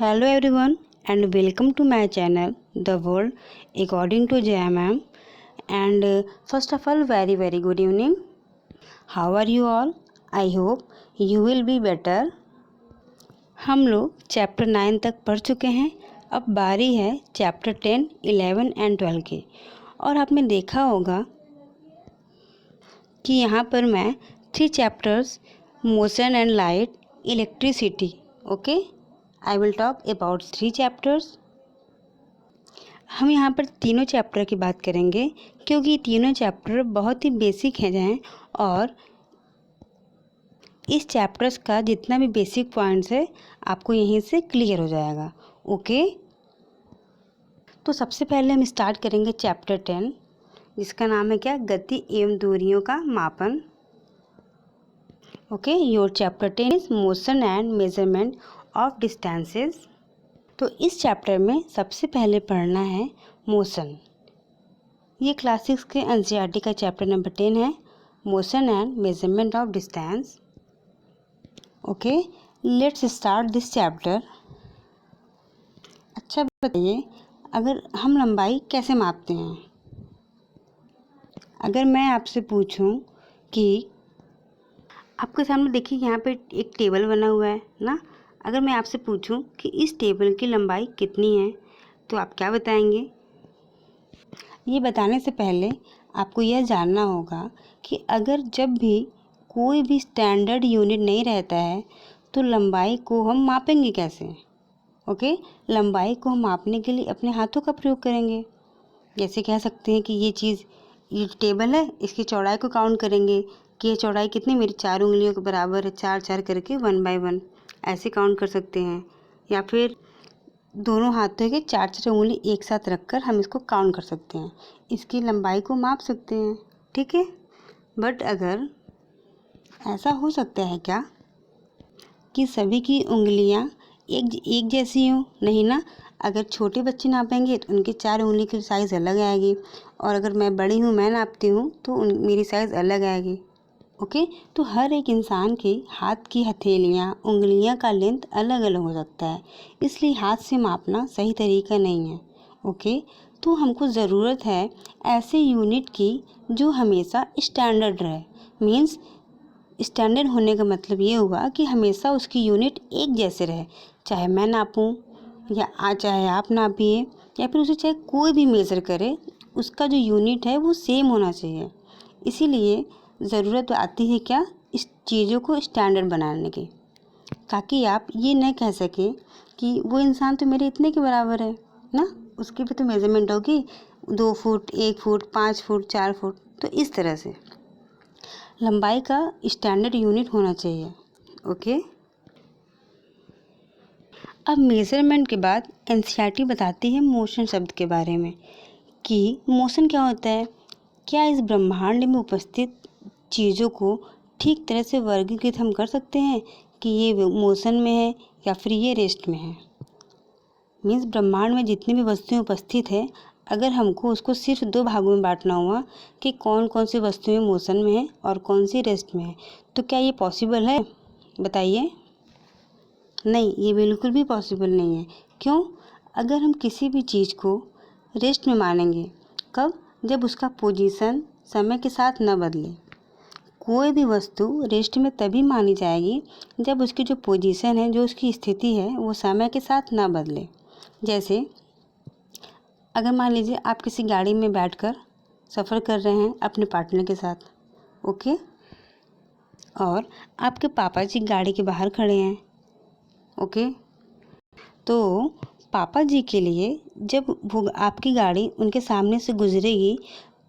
Hello everyone and welcome to my channel The World According to Jaya Ma'am. And first of all, very good evening. How are you all? I hope you will be better. हम लोग chapter 9 तक पढ़ चुके हैं. अब बारी है chapter 10, 11 and 12 की. और आपने देखा होगा कि यहाँ पर मैं 3 chapters motion and light, electricity, okay, I will talk about 3 chapters. हम यहाँ पर तीनों चैप्टर की बात करेंगे क्योंकि तीनों चैप्टर बहुत ही बेसिक हैं और इस चैप्टर्स का जितना भी बेसिक पॉइंट्स है आपको यहीं से क्लियर हो जाएगा. ओके, तो सबसे पहले हम स्टार्ट करेंगे चैप्टर 10 जिसका नाम है क्या, गति एवं दूरियों का मापन. Okay, your chapter 10 is motion and measurement of distances. तो इस चैप्टर में सबसे पहले पढ़ना है मोशन. ये क्लास 6 के एनसीईआरटी का चैप्टर नंबर 10 है, motion and measurement of distance. Okay, let's start this chapter. अच्छा बताइए, अगर हम लंबाई कैसे मापते हैं? अगर मैं आपसे पूछूं कि आपके सामने देखिए यहाँ पे एक टेबल बना हुआ है ना. अगर मैं आपसे पूछूं कि इस टेबल की लंबाई कितनी है तो आप क्या बताएंगे? ये बताने से पहले आपको यह जानना होगा कि अगर जब भी कोई भी स्टैंडर्ड यूनिट नहीं रहता है तो लंबाई को हम मापेंगे कैसे? ओके, लंबाई को हम मापने के लिए अपने हाथों का प्रयोग करेंगे. जैसे कह सकते हैं कि ये टेबल है, इसकी चौड़ाई को काउंट करेंगे कि ये चौड़ाई कितनी, मेरी 4 उंगलियों के बराबर है, 4 करके 1 बाय 1 ऐसे काउंट कर सकते हैं. या फिर दोनों हाथों के 4 उंगली एक साथ रखकर हम इसको काउंट कर सकते हैं, इसकी लंबाई को माप सकते हैं. ठीक है, बट अगर ऐसा हो सकता है क्या कि सभी की उंगलियां एक जैसी हो? नहीं ना. अगर छोटे बच्चे नापेंगे तो उनकी 4 उंगली की साइज़ अलग आएगी और अगर मैं बड़ी हूँ, मैं नापती हूँ तो मेरी साइज़ अलग आएगी. ओके, तो हर एक इंसान के हाथ की हथेलियाँ, उंगलियाँ का लेंथ अलग अलग हो सकता है, इसलिए हाथ से मापना सही तरीका नहीं है. ओके, तो हमको ज़रूरत है ऐसे यूनिट की जो हमेशा स्टैंडर्ड रहे. मीन्स स्टैंडर्ड होने का मतलब ये हुआ कि हमेशा उसकी यूनिट एक जैसे रहे, चाहे मैं नापूं या चाहे आप नापिए या फिर उसे चाहे कोई भी मेज़र करे, उसका जो यूनिट है वो सेम होना चाहिए. इसीलिए ज़रूरत आती है क्या, इस चीज़ों को स्टैंडर्ड बनाने की, ताकि आप ये न कह सकें कि वो इंसान तो मेरे इतने के बराबर है ना, उसकी भी तो मेज़रमेंट होगी 2 फुट, 1 फुट, 5 फुट, 4 फुट. तो इस तरह से लंबाई का स्टैंडर्ड यूनिट होना चाहिए. ओके, अब मेज़रमेंट के बाद एनसीईआरटी बताती है मोशन शब्द के बारे में कि मोशन क्या होता है. क्या इस ब्रह्मांड में उपस्थित चीज़ों को ठीक तरह से वर्गीकृत हम कर सकते हैं कि ये मोशन में है या फिर ये रेस्ट में है? मीन्स ब्रह्मांड में जितनी भी वस्तुएं उपस्थित है, अगर हमको उसको सिर्फ 2 भागों में बांटना हुआ कि कौन कौन सी वस्तुएं मोशन में है और कौन सी रेस्ट में है, तो क्या ये पॉसिबल है? बताइए. नहीं, ये बिल्कुल भी पॉसिबल नहीं है. क्यों? अगर हम किसी भी चीज़ को रेस्ट में मानेंगे, कब? जब उसका पोजीशन समय के साथ न बदले. कोई भी वस्तु रेस्ट में तभी मानी जाएगी जब उसकी जो पोजीशन है, जो उसकी स्थिति है, वो समय के साथ ना बदले. जैसे अगर मान लीजिए आप किसी गाड़ी में बैठकर सफ़र कर रहे हैं अपने पार्टनर के साथ. ओके, और आपके पापा जी गाड़ी के बाहर खड़े हैं. ओके, तो पापा जी के लिए जब वो आपकी गाड़ी उनके सामने से गुजरेगी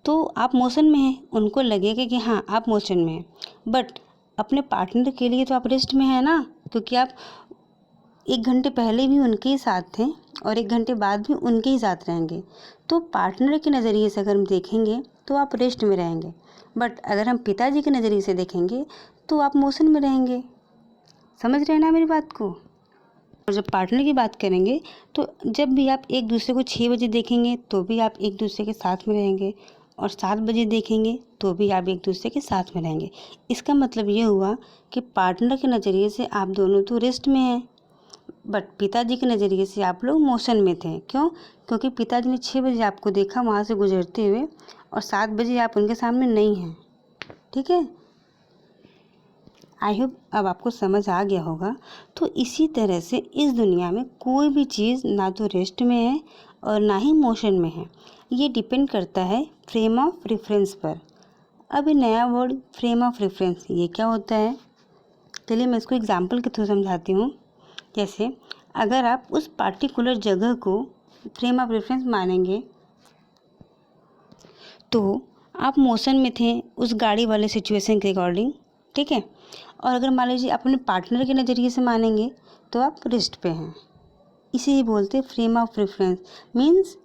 तो आप मोशन में हैं, उनको लगेगा कि हाँ आप मोशन में हैं. बट अपने पार्टनर के लिए तो आप रेस्ट में हैं ना, क्योंकि आप 1 घंटे पहले भी उनके ही साथ थे और 1 घंटे बाद भी उनके ही साथ रहेंगे. तो पार्टनर के नज़रिए से अगर हम देखेंगे तो आप रेस्ट में रहेंगे, बट अगर हम पिताजी के नज़रिए से देखेंगे तो आप मोशन में रहेंगे. समझ रहे हैं ना मेरी बात को? और जब पार्टनर की बात करेंगे तो जब भी आप एक दूसरे को 6 बजे देखेंगे तो भी आप एक दूसरे के साथ में रहेंगे और 7 बजे देखेंगे तो भी आप एक दूसरे के साथ में रहेंगे. इसका मतलब ये हुआ कि पार्टनर के नज़रिए से आप दोनों तो रेस्ट में हैं, बट पिताजी के नज़रिए से आप लोग मोशन में थे। क्यों? क्योंकि पिताजी ने 6 बजे आपको देखा वहाँ से गुजरते हुए और 7 बजे आप उनके सामने नहीं हैं। ठीक है, आई होप अब आपको समझ आ गया होगा। तो इसी तरह से इस दुनिया में कोई भी चीज़ ना तो रेस्ट में है और ना ही मोशन में है। ये डिपेंड करता है फ्रेम ऑफ रेफरेंस पर। अब ये नया वर्ड फ्रेम ऑफ रेफरेंस ये क्या होता है? चलिए मैं इसको एग्जाम्पल के थ्रू समझाती हूँ। जैसे अगर आप उस पार्टिकुलर जगह को फ्रेम ऑफ रेफरेंस मानेंगे तो आप मोशन में थे उस गाड़ी वाले सिचुएशन के अकॉर्डिंग। ठीक है, और अगर मान लीजिए अपने पार्टनर के नज़रिए से मानेंगे तो आप रेस्ट पे हैं। इसे ही बोलते हैं frame of reference, means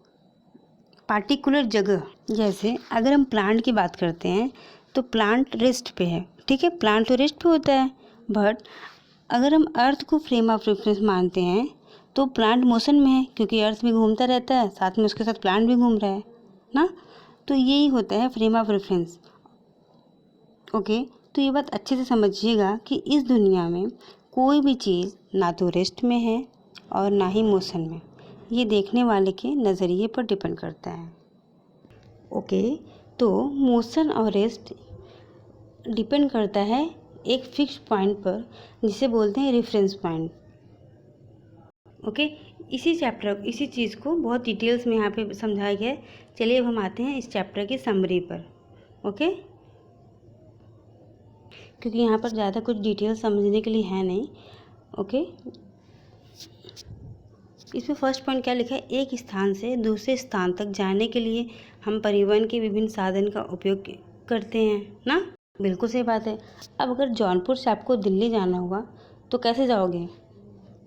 particular जगह। जैसे अगर हम प्लांट की बात करते हैं तो प्लांट रेस्ट पे है। ठीक है, प्लांट तो रेस्ट पे होता है। बट अगर हम अर्थ को फ्रेम ऑफ रेफरेंस मानते हैं तो प्लांट मोशन में है, क्योंकि अर्थ भी घूमता रहता है, साथ में उसके साथ प्लांट भी घूम रहा है ना। तो यही होता है फ्रेम ऑफ रेफरेंस। ओके, तो ये बात अच्छे से समझिएगा कि इस दुनिया में कोई भी चीज़ ना तो रेस्ट में है और ना ही मोशन में। ये देखने वाले के नज़रिए पर डिपेंड करता है। ओके, तो मोशन और रेस्ट डिपेंड करता है एक फिक्स पॉइंट पर, जिसे बोलते हैं रेफरेंस पॉइंट। ओके, इसी चीज़ को बहुत डिटेल्स में यहाँ पे समझाया गया है। चलिए अब हम आते हैं इस चैप्टर की समरी पर। ओके, क्योंकि यहाँ पर ज़्यादा कुछ डिटेल समझने के लिए है नहीं। ओके, इसमें फर्स्ट पॉइंट क्या लिखा है? एक स्थान से दूसरे स्थान तक जाने के लिए हम परिवहन के विभिन्न साधन का उपयोग करते हैं ना। बिल्कुल सही बात है। अब अगर जौनपुर से आपको दिल्ली जाना होगा तो कैसे जाओगे?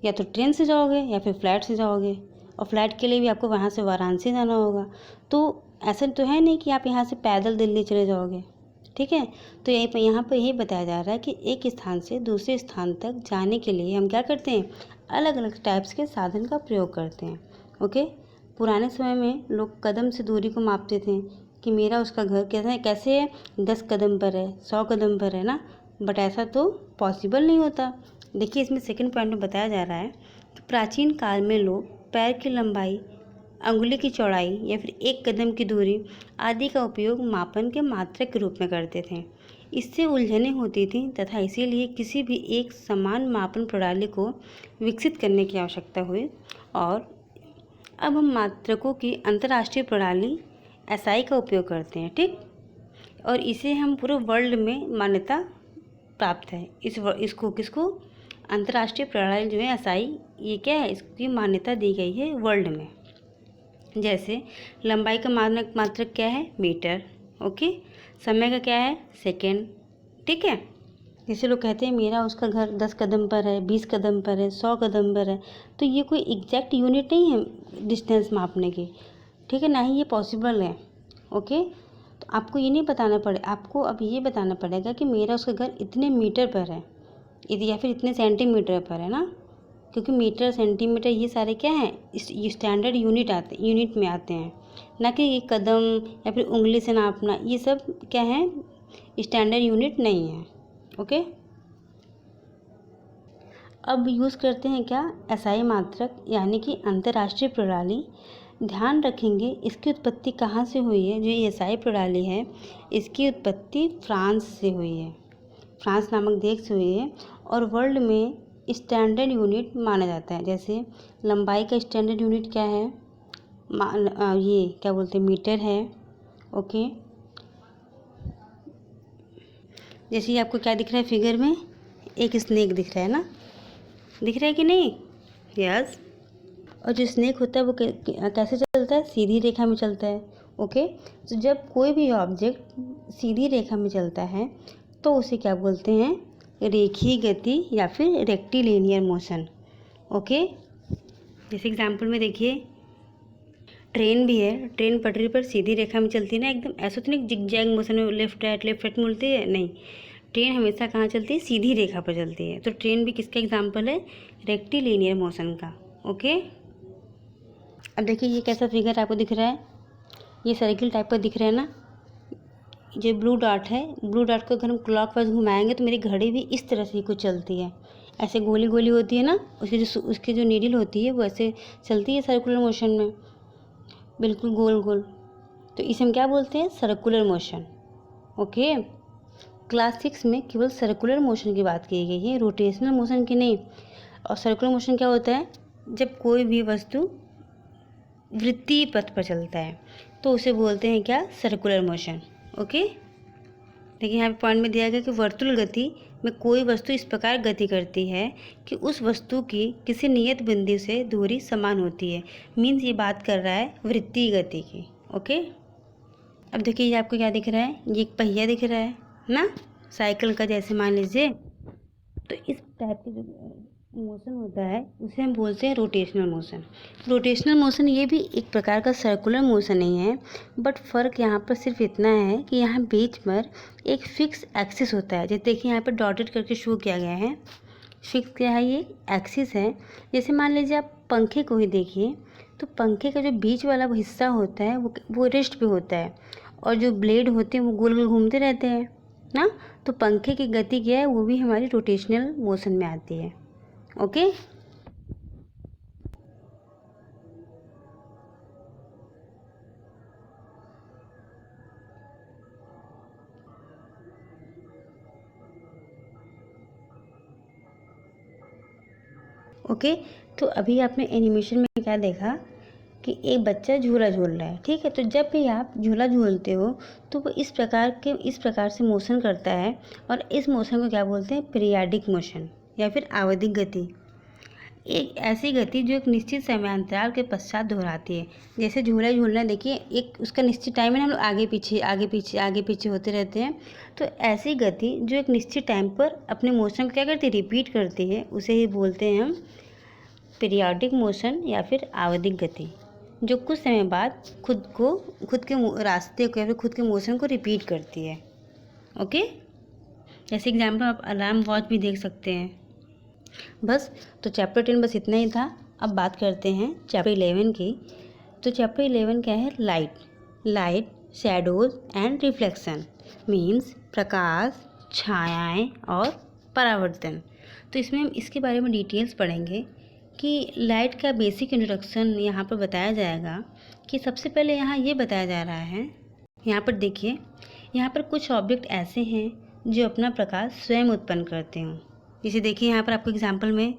या तो ट्रेन से जाओगे या फिर फ्लाइट से जाओगे, और फ्लाइट के लिए भी आपको वहाँ से वाराणसी जाना होगा। तो ऐसा तो है नहीं कि आप यहाँ से पैदल दिल्ली चले जाओगे। ठीक है, तो यहाँ पर यही बताया जा रहा है कि एक स्थान से दूसरे स्थान तक जाने के लिए हम क्या करते हैं? अलग अलग टाइप्स के साधन का प्रयोग करते हैं। ओके, पुराने समय में लोग कदम से दूरी को मापते थे कि मेरा उसका घर कैसे है, 10 कदम पर है, 100 कदम पर है ना। बट ऐसा तो पॉसिबल नहीं होता। देखिए इसमें सेकंड पॉइंट में बताया जा रहा है कि प्राचीन काल में लोग पैर की लंबाई, अंगुली की चौड़ाई या फिर एक कदम की दूरी आदि का उपयोग मापन के मात्रक के रूप में करते थे। इससे उलझनें होती थीं तथा इसीलिए किसी भी एक समान मापन प्रणाली को विकसित करने की आवश्यकता हुई, और अब हम मात्रकों की अंतर्राष्ट्रीय प्रणाली SI का उपयोग करते हैं। ठीक, और इसे हम पूरे वर्ल्ड में मान्यता प्राप्त है। इसको किसको? अंतर्राष्ट्रीय प्रणाली जो है SI, ये क्या है? इसकी मान्यता दी गई है वर्ल्ड में। जैसे लंबाई का मानक मात्रक क्या है? मीटर। ओके, समय का क्या है? सेकेंड। ठीक है, जैसे लोग कहते हैं मेरा उसका घर 10 कदम पर है, 20 कदम पर है, 100 कदम पर है, तो ये कोई एग्जैक्ट यूनिट नहीं है डिस्टेंस मापने की। ठीक है, ना ही ये पॉसिबल है। ओके, तो आपको ये नहीं बताना पड़े, आपको अब ये बताना पड़ेगा कि मेरा उसका घर इतने मीटर पर है या फिर इतने सेंटीमीटर पर है ना, क्योंकि मीटर सेंटीमीटर ये सारे क्या हैं? ये स्टैंडर्ड यूनिट में आते हैं, ना कि ये कदम या फिर उंगली से नापना, ये सब क्या है? स्टैंडर्ड यूनिट नहीं है। ओके, अब यूज़ करते हैं क्या? SI मात्रक यानी कि अंतर्राष्ट्रीय प्रणाली। ध्यान रखेंगे इसकी उत्पत्ति कहाँ से हुई है? जो ये SI प्रणाली है इसकी उत्पत्ति फ्रांस से हुई है, फ्रांस नामक देश से हुई है, और वर्ल्ड में स्टैंडर्ड यूनिट माना जाता है। जैसे लंबाई का स्टैंडर्ड यूनिट क्या है? ये क्या बोलते हैं? मीटर है। ओके, जैसे ये आपको क्या दिख रहा है फिगर में? एक स्नेक दिख रहा है ना, दिख रहा है कि नहीं? यस, और जो स्नेक होता है वो कैसे चलता है? सीधी रेखा में चलता है। ओके, तो जब कोई भी ऑब्जेक्ट सीधी रेखा में चलता है तो उसे क्या बोलते हैं? रेखीय गति या फिर रेक्टिलिनियर मोशन। ओके, जैसे एग्जांपल में देखिए ट्रेन भी है, ट्रेन पटरी पर सीधी रेखा में चलती है ना, एकदम ऐसा तो नहीं जिगजैग मोशन में लेफ्ट राइट मुड़ती है, नहीं, ट्रेन हमेशा कहाँ चलती है? सीधी रेखा पर चलती है। तो ट्रेन भी किसका एग्जाम्पल है? रेक्टिलिनियर मोशन का। ओके, अब देखिए ये कैसा फिगर आपको दिख रहा है? ये सर्किल टाइप का दिख रहा है ना। जो ब्लू डॉट है, ब्लू डॉट को अगर हम क्लॉकवाइज घुमाएंगे तो मेरी घड़ी भी इस तरह से ही कुछ चलती है, ऐसे गोली गोली होती है ना, उसकी जो नीडल होती है वो ऐसे चलती है सर्कुलर मोशन में, बिल्कुल गोल गोल। तो इसे हम क्या बोलते हैं? Circular motion. ओके, क्लास 6 में केवल सर्कुलर मोशन की बात की गई है, रोटेशनल मोशन की नहीं। और सर्कुलर मोशन क्या होता है? जब कोई भी वस्तु वृत्तीय पथ पर चलता है तो उसे बोलते हैं क्या? Circular motion. ओके, देखिए यहाँ पे पॉइंट में दिया गया कि वर्तुल गति में कोई वस्तु इस प्रकार गति करती है कि उस वस्तु की किसी नियत बिंदु से दूरी समान होती है। मीन्स ये बात कर रहा है वृत्तीय गति की। ओके, अब देखिए ये आपको क्या दिख रहा है? ये एक पहिया दिख रहा है ना, साइकिल का जैसे मान लीजिए। तो इस टाइप के जो मोशन होता है उसे हम बोलते हैं रोटेशनल मोशन। रोटेशनल मोशन ये भी एक प्रकार का सर्कुलर मोशन ही है, बट फ़र्क यहाँ पर सिर्फ इतना है कि यहाँ बीच पर एक फिक्स एक्सिस होता है। जैसे देखिए यहाँ पर डॉटेड करके शो किया गया है। फिक्स क्या है? ये एक्सिस है। जैसे मान लीजिए आप पंखे को ही देखिए, तो पंखे का जो बीच वाला हिस्सा होता है वो रेस्ट पे होता है, और जो ब्लेड होते हैं वो गोल गोल घूमते रहते हैं ना। तो पंखे की गति क्या है? वो भी हमारी रोटेशनल मोशन में आती है। Okay, okay. तो अभी आपने एनिमेशन में क्या देखा कि एक बच्चा झूला झूल रहा है, ठीक है। तो जब भी आप झूला झूलते हो तो वो इस प्रकार से मोशन करता है, और इस मोशन को क्या बोलते हैं? पीरियाडिक मोशन या फिर आवधिक गति। एक ऐसी गति जो एक निश्चित समयांतराल के पश्चात दोहराती है। जैसे झूला झूलना, देखिए एक उसका निश्चित टाइम है ना, हम लोग आगे पीछे आगे पीछे आगे पीछे होते रहते हैं। तो ऐसी गति जो एक निश्चित टाइम पर अपने मोशन को क्या करती है? रिपीट करती है, उसे ही बोलते हैं हम पीरियाडिक मोशन या फिर आवधिक गति, जो कुछ समय बाद खुद के रास्ते को या फिर खुद के मोशन को रिपीट करती है। ओके, जैसे एग्जाम्पल आप अलार्म वॉच भी देख सकते हैं। बस, तो चैप्टर 10 बस इतना ही था। अब बात करते हैं चैप्टर 11 की। तो चैप्टर 11 क्या है? Light, shadows and reflection, means प्रकाश, छायाएं और परावर्तन। तो इसमें हम इसके बारे में डिटेल्स पढ़ेंगे कि लाइट का बेसिक इंट्रोडक्शन यहाँ पर बताया जाएगा। कि सबसे पहले यहाँ ये बताया जा रहा है, यहाँ पर देखिए, यहाँ पर कुछ ऑब्जेक्ट ऐसे हैं जो अपना प्रकाश स्वयं उत्पन्न करते हों। जैसे देखिए यहाँ पर आपको एग्जांपल में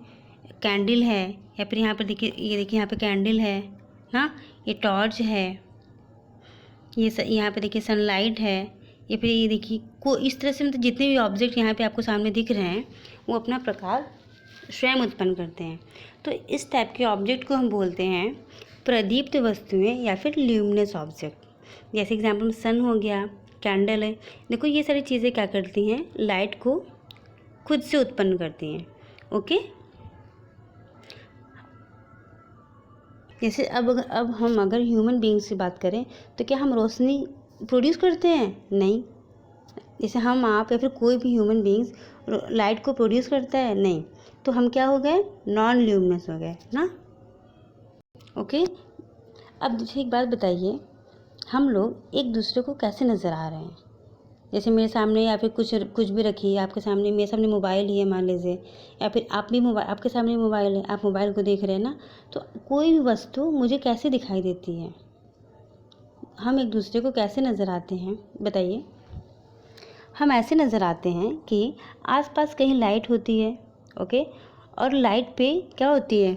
कैंडल है, या फिर यहाँ पर देखिए, ये देखिए यहाँ पे कैंडल है ना, ये टॉर्च है, यहाँ पे देखिए सनलाइट है, या फिर ये देखिए इस तरह से मतलब जितने भी ऑब्जेक्ट यहाँ पे आपको सामने दिख रहे हैं वो अपना प्रकाश स्वयं उत्पन्न करते हैं। तो इस टाइप के ऑब्जेक्ट को हम बोलते हैं प्रदीप्त वस्तुएं या फिर ल्यूमिनस ऑब्जेक्ट। जैसे एग्जांपल में सन हो गया, कैंडल है। देखो ये सारी चीज़ें क्या करती हैं? लाइट को खुद से उत्पन्न करती हैं। ओके, जैसे अब हम अगर ह्यूमन बीइंग्स की बात करें तो क्या हम रोशनी प्रोड्यूस करते हैं? नहीं। जैसे हम, आप या फिर कोई भी ह्यूमन बीइंग्स लाइट को प्रोड्यूस करता है? नहीं। तो हम क्या हो गए? नॉन ल्यूमिनस हो गए ना। ओके, अब दूसरी एक बात बताइए, हम लोग एक दूसरे को कैसे नज़र आ रहे हैं? जैसे मेरे सामने या फिर कुछ भी रखिए, आपके सामने, मेरे सामने मोबाइल ही है मान लीजिए, या फिर आपके सामने मोबाइल है, आप मोबाइल को देख रहे हैं ना। तो कोई भी वस्तु मुझे कैसे दिखाई देती है? हम एक दूसरे को कैसे नज़र आते हैं बताइए? हम ऐसे नज़र आते हैं कि आसपास कहीं लाइट होती है, ओके, और लाइट पे क्या होती है,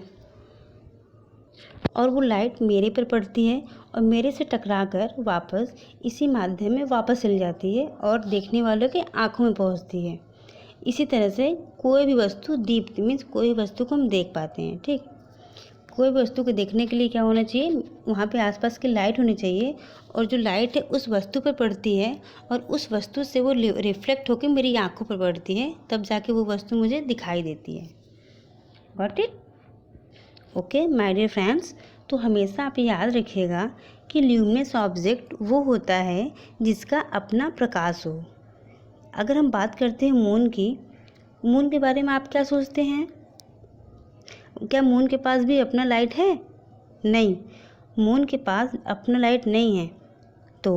और वो लाइट मेरे पर पड़ती है और मेरे से टकराकर वापस इसी माध्यम में वापस चली जाती है और देखने वालों के आँखों में पहुंचती है। इसी तरह से कोई भी वस्तु दीप्त, मीन्स कोई वस्तु को हम देख पाते हैं। ठीक, कोई भी वस्तु को देखने के लिए क्या होना चाहिए? वहाँ पे आसपास की लाइट होनी चाहिए, और जो लाइट है उस वस्तु पर पड़ती है और उस वस्तु से वो रिफ्लेक्ट होकर मेरी आँखों पर पड़ती है, तब जाके वो वस्तु मुझे दिखाई देती है। Got it? Okay my dear friends, तो हमेशा आप याद रखिएगा कि ल्यूमिनस ऑब्जेक्ट वो होता है जिसका अपना प्रकाश हो। अगर हम बात करते हैं मून की, मून के बारे में आप क्या सोचते हैं? क्या मून के पास भी अपना लाइट है? नहीं, मून के पास अपना लाइट नहीं है। तो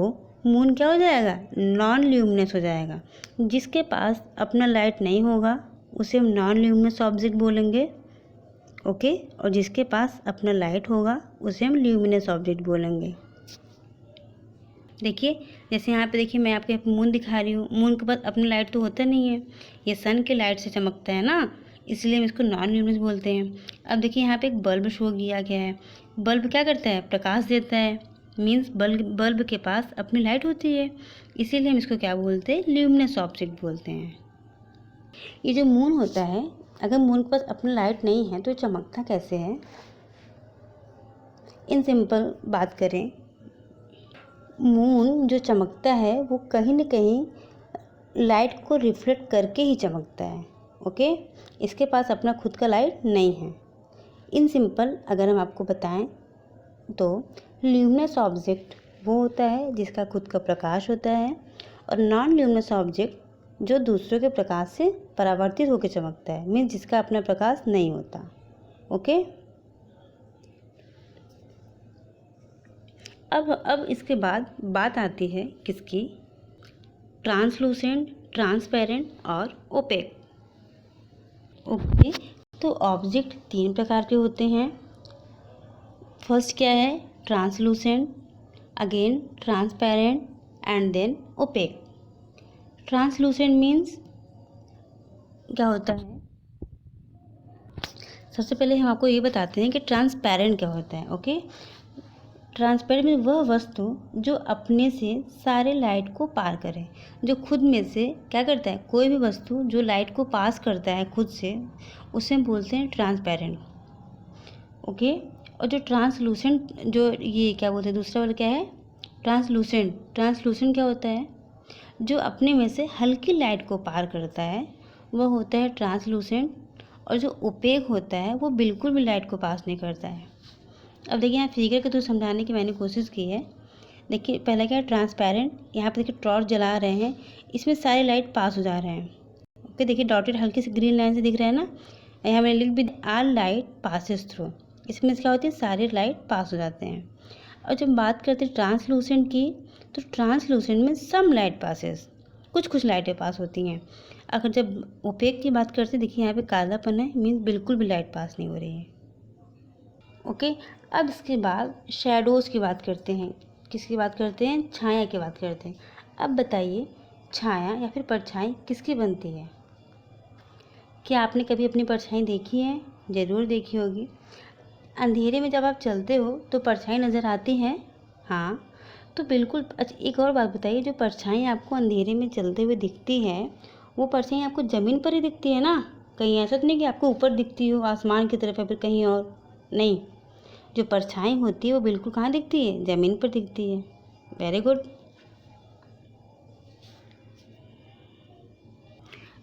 मून क्या हो जाएगा? नॉन ल्यूमिनस हो जाएगा। जिसके पास अपना लाइट नहीं होगा उसे हम नॉन ल्यूमिनस ऑब्जेक्ट बोलेंगे। ओके, और जिसके पास अपना लाइट होगा उसे हम ल्यूमिनस ऑब्जेक्ट बोलेंगे। देखिए, जैसे यहाँ पे देखिए मैं आपके मून दिखा रही हूँ, मून के पास अपना लाइट तो होता नहीं है, ये सन के लाइट से चमकता है ना, इसलिए हम इसको नॉन ल्यूमिनस बोलते हैं। अब देखिए यहाँ पे एक बल्ब शो किया गया है। बल्ब क्या करता है? प्रकाश देता है, मीन्स बल्ब के पास अपनी लाइट होती है, इसीलिए हम इसको क्या बोलते हैं? ल्यूमिनस ऑब्जेक्ट बोलते हैं। ये जो मून होता है, अगर मून के पास अपनी लाइट नहीं है तो ये चमकता कैसे है? इन सिंपल बात करें, मून जो चमकता है वो कहीं न कहीं लाइट को रिफ्लेक्ट करके ही चमकता है। ओके, इसके पास अपना खुद का लाइट नहीं है। इन सिंपल अगर हम आपको बताएं तो ल्यूमिनस ऑब्जेक्ट वो होता है जिसका खुद का प्रकाश होता है, और नॉन ल्यूमिनस ऑब्जेक्ट जो दूसरों के प्रकाश से परावर्तित होकर चमकता है, मीन्स जिसका अपना प्रकाश नहीं होता। ओके, अब इसके बाद बात आती है किसकी? ट्रांसलूसेंट, ट्रांसपेरेंट और ओपेक। ओके, तो ऑब्जेक्ट 3 प्रकार के होते हैं। फर्स्ट क्या है? Translucent, again transparent and then opaque. Translucent means क्या होता है? सबसे पहले हम आपको ये बताते हैं कि ट्रांसपेरेंट क्या होता है। ओके, ट्रांसपेरेंट में वह वस्तु जो अपने से सारे लाइट को पार करे, जो खुद में से क्या करता है? कोई भी वस्तु जो लाइट को पास करता है खुद से, उसे हम बोलते हैं ट्रांसपेरेंट। ओके, और जो ट्रांसलूसेंट, जो ये क्या बोलते हैं दूसरा वाला क्या है? ट्रांसलूसेंट। ट्रांसलूसेंट क्या होता है? जो अपने में से हल्की लाइट को पार करता है वह होता है ट्रांसलूसेंट, और जो ओपेक होता है वो बिल्कुल भी लाइट को पास नहीं करता है। अब देखिए यहाँ फिगर के थ्रू समझाने की मैंने कोशिश की है। देखिए पहला क्या है? ट्रांसपेरेंट। यहाँ पे देखिए टॉर्च जला रहे हैं, इसमें सारे लाइट पास हो जा रहे हैं। ओके, देखिए डॉटेड हल्की सी ग्रीन लाइन से दिख रहा है ना, यहाँ मैंने लिख भी ऑल लाइट पासिस थ्रू। इसमें क्या होती है? सारे लाइट पास हो जाते हैं। और जब बात करते हैं ट्रांसलूसेंट की, तो ट्रांसलूसेंट में सम लाइट पासिस, कुछ लाइटें पास होती हैं। अगर जब ओपेक की बात करते हैं, देखिए यहाँ पे कालापन है, मीन्स बिल्कुल भी लाइट पास नहीं हो रही है। ओके, अब इसके बाद शैडोज़ की बात करते हैं। किसकी बात करते हैं? छाया की बात करते हैं। अब बताइए, छाया या फिर परछाई किसकी बनती है? क्या आपने कभी अपनी परछाई देखी है? ज़रूर देखी होगी। अंधेरे में जब आप चलते हो तो परछाई नज़र आती है? हाँ, तो बिल्कुल। अच्छा, एक और बात बताइए, जो परछाई आपको अंधेरे में चलते हुए दिखती है, वो परछाई आपको ज़मीन पर ही दिखती है ना? कहीं ऐसा तो नहीं कि आपको ऊपर दिखती हो आसमान की तरफ या फिर कहीं और? नहीं, जो परछाई होती है वो बिल्कुल कहाँ दिखती है? ज़मीन पर दिखती है। Very good.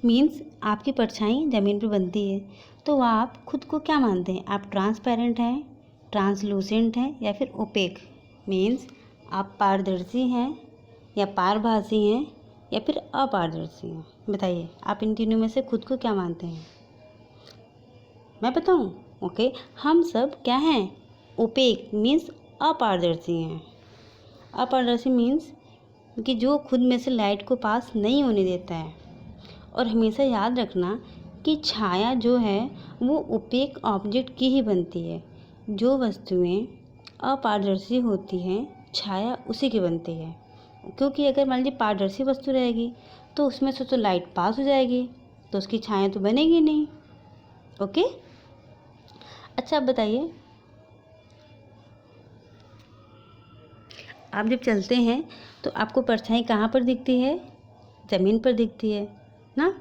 मीन्स आपकी परछाई ज़मीन पर बनती है, तो आप खुद को क्या मानते हैं? आप ट्रांसपेरेंट हैं, ट्रांसलूसेंट हैं या फिर ओपेक? मीन्स आप पारदर्शी हैं या पारभासी हैं या फिर अपारदर्शी हैं? बताइए, आप इन तीनों में से खुद को क्या मानते हैं? मैं बताऊं? ओके, हम सब क्या हैं? ओपेक मीन्स अपारदर्शी हैं। अपारदर्शी मीन्स कि जो खुद में से लाइट को पास नहीं होने देता है। और हमेशा याद रखना कि छाया जो है वो ओपेक ऑब्जेक्ट की ही बनती है। जो वस्तुएं अपारदर्शी होती हैं, छाया उसी की बनती है। क्योंकि अगर मान लीजिए पारदर्शी वस्तु रहेगी तो उसमें से तो लाइट पास हो जाएगी, तो उसकी छाया तो बनेगी नहीं। ओके, अच्छा अब बताइए, आप जब चलते हैं तो आपको परछाई कहाँ पर दिखती है? ज़मीन पर दिखती है ना?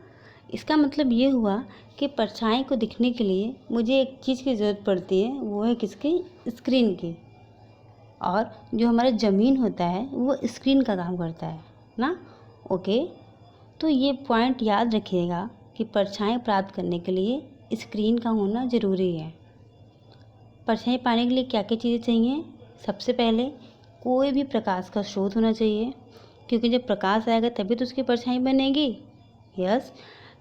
इसका मतलब ये हुआ कि परछाई को दिखने के लिए मुझे एक चीज़ की ज़रूरत पड़ती है, वो है किसकी? स्क्रीन की। और जो हमारा ज़मीन होता है वो स्क्रीन का काम करता है ना? ओके, तो ये पॉइंट याद रखिएगा कि परछाई प्राप्त करने के लिए स्क्रीन का होना ज़रूरी है। परछाई पाने के लिए क्या क्या चीज़ें चाहिए? सबसे पहले कोई भी प्रकाश का स्रोत होना चाहिए, क्योंकि जब प्रकाश आएगा तभी तो उसकी परछाई बनेगी। यस,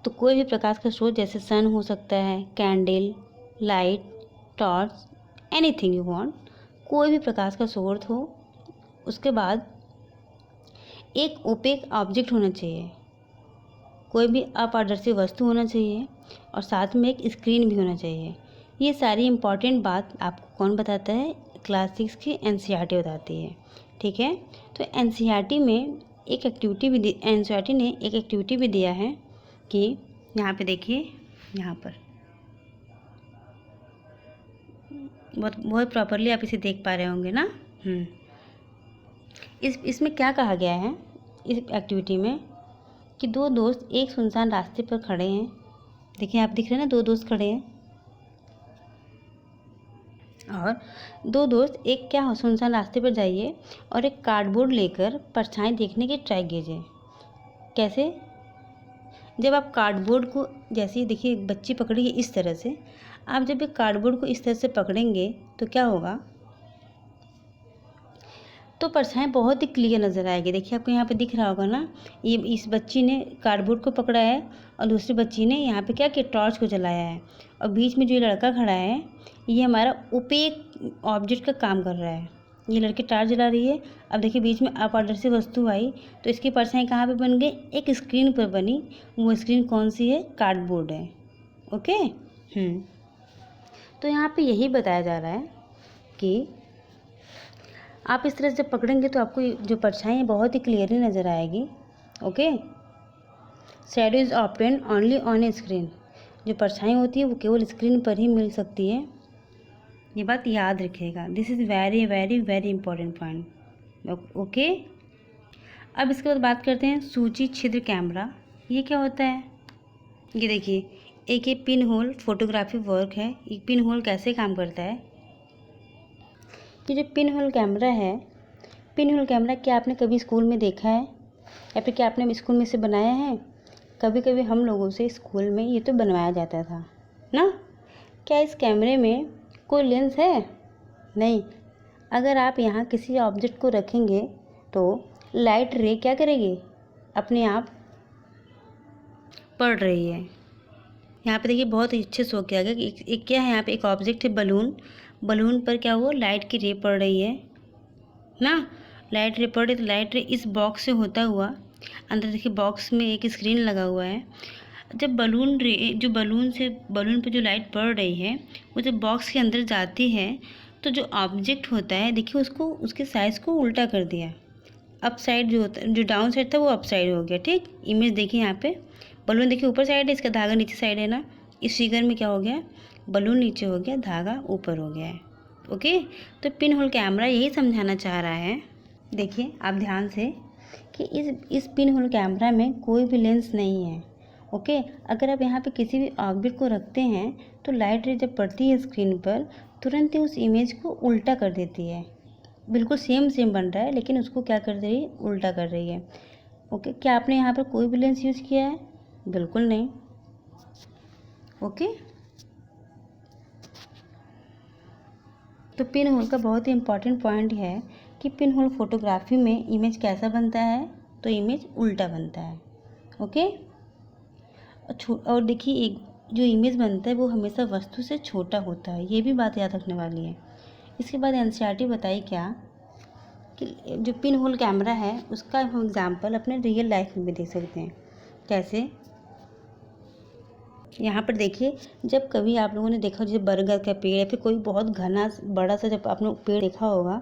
तो कोई भी प्रकाश का स्रोत, जैसे सन हो सकता है, candle, light, torch, anything you want, कोई भी प्रकाश का स्रोत हो। उसके बाद एक ओपेक ऑब्जेक्ट होना चाहिए। कोई भी अपारदर्शी वस्तु होना चाहिए और साथ में एक स्क्रीन भी होना चाहिए। ये सारी इम्पॉर्टेंट बात आपको कौन बताता है? क्लास 6 की एनसीईआरटी बताती है। ठीक है, तो एनसीईआरटी में एनसीईआरटी ने एक एक्टिविटी भी दिया है कि यहाँ पे देखिए, यहाँ पर बहुत प्रॉपरली आप इसे देख पा रहे होंगे ना। इसमें क्या कहा गया है इस एक्टिविटी में कि दो दोस्त एक सुनसान रास्ते पर खड़े हैं। देखिए, आप दिख रहे हैं ना, दो दोस्त खड़े हैं और दो दोस्त एक क्या सुनसान रास्ते पर जाइए और एक कार्डबोर्ड लेकर परछाई देखने की ट्राई कीजिए। कैसे? जब आप कार्डबोर्ड को, जैसे देखिए बच्ची पकड़ी है इस तरह से, आप जब एक कार्डबोर्ड को इस तरह से पकड़ेंगे तो क्या होगा? तो परछाई बहुत ही क्लियर नज़र आएगी। देखिए, आपको यहाँ पे दिख रहा होगा ना, ये इस बच्ची ने कार्डबोर्ड को पकड़ा है और दूसरी बच्ची ने यहाँ पे क्या किया? टॉर्च को जलाया है। और बीच में जो ये लड़का खड़ा है, ये हमारा ओपेक ऑब्जेक्ट का काम कर रहा है। ये लड़की टॉर्च जला रही है। अब देखिए, बीच में अपारदर्शी वस्तु आई तो इसकी परछाई कहाँ पर बन गई? एक स्क्रीन पर बनी। वो स्क्रीन कौन सी है? कार्डबोर्ड है। ओके। तो यहाँ पर यही बताया जा रहा है कि आप इस तरह से जब पकड़ेंगे तो आपको जो परछाई है बहुत ही क्लियरली नज़र आएगी। Okay. Shadow is obtained only on A screen. जो परछाई होती है वो केवल स्क्रीन पर ही मिल सकती है। ये बात याद रखिएगा। This is very very very important point. Okay. अब इसके बाद बात करते हैं सूची छिद्र कैमरा। ये क्या होता है? ये देखिए, एक ये पिन होल फोटोग्राफी वर्क है। ये पिन होल कैसे काम करता है? ये जो पिन होल कैमरा है, पिन होल कैमरा क्या आपने कभी स्कूल में देखा है या फिर क्या आपने स्कूल में इसे बनाया है? कभी कभी हम लोगों से स्कूल में ये तो बनवाया जाता था ना। क्या इस कैमरे में कोई लेंस है? नहीं। अगर आप यहाँ किसी ऑब्जेक्ट को रखेंगे तो लाइट रे क्या करेगी? अपने आप पड़ रही है। यहाँ पे देखिए बहुत अच्छे से हो किया गया कि एक क्या है, यहाँ पे एक ऑब्जेक्ट है बलून। बलून पर क्या हुआ? लाइट की रे पड़ रही है ना। लाइट रे पड़ रही तो लाइट रे इस बॉक्स से होता हुआ अंदर देखिए बॉक्स में एक स्क्रीन लगा हुआ है। जब बलून पर जो लाइट पड़ रही है वो जब बॉक्स के अंदर जाती है तो जो ऑब्जेक्ट होता है देखिए उसको, उसके साइज़ को उल्टा कर दिया। अप साइड जो होता है, जो डाउन साइड था वो अप साइड हो गया। ठीक, इमेज देखिए यहाँ पे बलून देखिए ऊपर साइड है, इसका धागा नीचे साइड है ना। इस फिगर में क्या हो गया? बलून नीचे हो गया, धागा ऊपर हो गया है। ओके। तो पिन होल कैमरा यही समझाना चाह रहा है। देखिए आप ध्यान से कि इस पिन होल कैमरा में कोई भी लेंस नहीं है। ओके। अगर आप यहाँ पे किसी भी ऑब्जेक्ट को रखते हैं तो लाइट रे जब पड़ती है स्क्रीन पर तुरंत ही उस इमेज को उल्टा कर देती है। बिल्कुल सेम बन रहा है लेकिन उसको क्या कर रही है? उल्टा कर रही है। ओके। क्या आपने यहाँ पर कोई भी लेंस यूज़ किया है? बिल्कुल नहीं। ओके। तो पिन होल का बहुत ही इम्पॉर्टेंट पॉइंट है कि पिन होल फोटोग्राफी में इमेज कैसा बनता है? तो इमेज उल्टा बनता है। ओके। और देखिए, एक जो इमेज बनता है वो हमेशा वस्तु से छोटा होता है। ये भी बात याद रखने वाली है। इसके बाद एनसीईआरटी बताई क्या कि जो पिन होल कैमरा है उसका हम एग्जाम्पल अपने रियल लाइफ में भी देख सकते हैं। कैसे? यहाँ पर देखिए, जब कभी आप लोगों ने देखा जैसे बरगद का पेड़ या फिर कोई बहुत घना बड़ा सा जब आपने पेड़ देखा होगा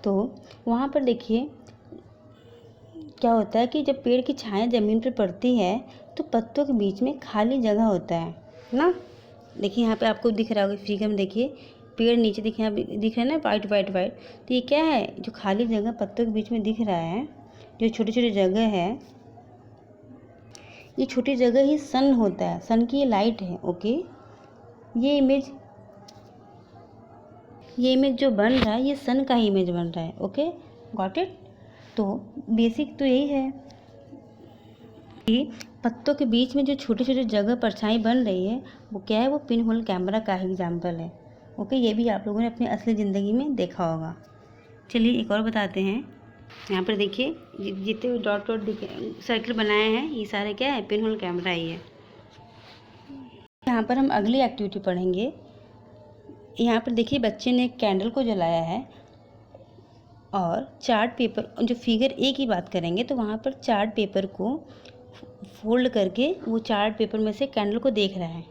तो वहाँ पर देखिए क्या होता है कि जब पेड़ की छाया ज़मीन पर पड़ती है तो पत्तों के बीच में खाली जगह होता है ना। देखिए यहाँ पे आपको दिख रहा होगा फिगर में, देखिए पेड़ नीचे देखिए, यहाँ दिख रहा है ना वाइट वाइट वाइट। तो ये क्या है? जो खाली जगह पत्तों के बीच में दिख रहा है, जो छोटी छोटी जगह है, ये छोटी जगह ही सन होता है। सन की ये लाइट है। ओके। ये इमेज जो बन रहा है ये सन का ही इमेज बन रहा है। Okay, got it. तो बेसिक तो यही है कि पत्तों के बीच में जो छोटी छोटी जगह परछाई बन रही है वो क्या है? वो पिन होल कैमरा का ही एग्जाम्पल है। ओके। ये भी आप लोगों ने अपनी असली ज़िंदगी में देखा होगा। चलिए एक और बताते हैं। यहाँ पर देखिए जितने डॉट सर्कल बनाए हैं ये सारे क्या है? पिन होल कैमरा ही है। यहाँ पर हम अगली एक्टिविटी पढ़ेंगे। यहाँ पर देखिए बच्चे ने एक कैंडल को जलाया है और चार्ट पेपर, जो फिगर ए की बात करेंगे तो वहाँ पर चार्ट पेपर को फोल्ड करके वो चार्ट पेपर में से कैंडल को देख रहा है,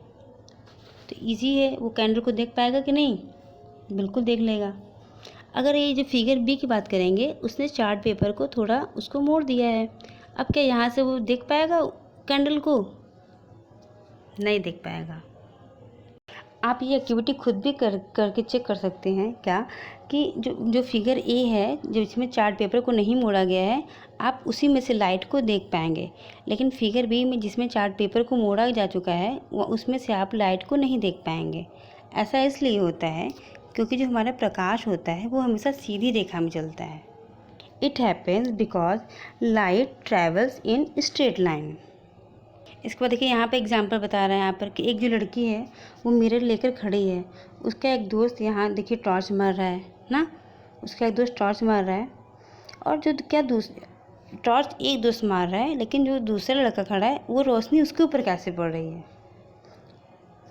तो इजी है, वो कैंडल को देख पाएगा कि नहीं? बिल्कुल देख लेगा। अगर ये जो फिगर बी की बात करेंगे, उसने चार्ट पेपर को थोड़ा उसको मोड़ दिया है, अब क्या यहाँ से वो देख पाएगा कैंडल को? नहीं देख पाएगा। आप ये एक्टिविटी खुद भी करके चेक कर सकते हैं क्या, कि जो फिगर ए है, जो इसमें चार्ट पेपर को नहीं मोड़ा गया है, आप उसी में से लाइट को देख पाएंगे, लेकिन फिगर बी में जिसमें चार्ट पेपर को मोड़ा जा चुका है, उसमें से आप लाइट को नहीं देख पाएंगे। ऐसा इसलिए होता है क्योंकि जो हमारा प्रकाश होता है वो हमेशा सीधी रेखा में चलता है। It happens because light travels in straight line. इसके बाद देखिए यहाँ पे एग्जांपल बता रहा है यहाँ पर कि एक जो लड़की है वो मिरर लेकर खड़ी है, उसका एक दोस्त यहाँ देखिए टॉर्च मार रहा है ना, उसका एक दोस्त टॉर्च मार रहा है, और जो क्या टॉर्च एक दोस्त मार रहा है, लेकिन जो दूसरा लड़का खड़ा है वो रोशनी उसके ऊपर कैसे पड़ रही है?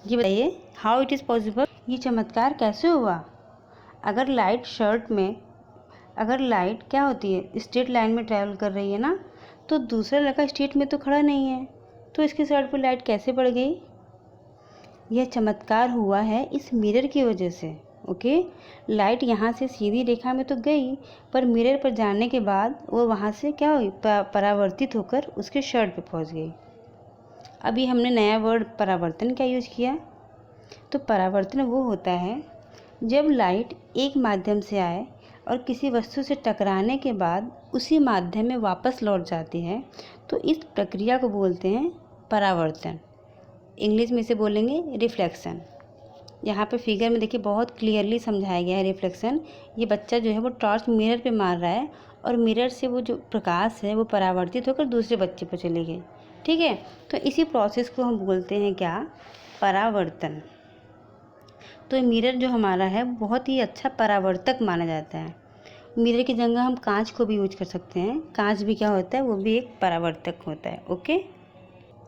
ये बताइए, हाउ इट इज़ पॉसिबल? ये चमत्कार कैसे हुआ? अगर लाइट क्या होती है, स्ट्रेट लाइन में ट्रैवल कर रही है ना, तो दूसरा लड़का स्ट्रेट में तो खड़ा नहीं है, तो इसके शर्ट पर लाइट कैसे पड़ गई? यह चमत्कार हुआ है इस मिरर की वजह से। ओके, लाइट यहाँ से सीधी रेखा में तो गई, पर मिरर पर जाने के बाद वो वहाँ से क्या हुई, परावर्तित होकर उसके शर्ट पे पहुँच गई। अभी हमने नया वर्ड परावर्तन का यूज़ किया। तो परावर्तन वो होता है जब लाइट एक माध्यम से आए और किसी वस्तु से टकराने के बाद उसी माध्यम में वापस लौट जाती है, तो इस प्रक्रिया को बोलते हैं परावर्तन। इंग्लिश में इसे बोलेंगे रिफ्लेक्शन। यहाँ पे फिगर में देखिए बहुत क्लियरली समझाया गया है रिफ्लेक्शन। ये बच्चा जो है वो टॉर्च मिरर पे मार रहा है, और मिरर से वो जो प्रकाश है वो परावर्तित होकर दूसरे बच्चे पर चली गई। ठीक है, तो इसी प्रोसेस को हम बोलते हैं क्या, परावर्तन। तो मिरर जो हमारा है बहुत ही अच्छा परावर्तक माना जाता है। मिरर की जगह हम कांच को भी यूज कर सकते हैं। कांच भी क्या होता है, वो भी एक परावर्तक होता है। ओके,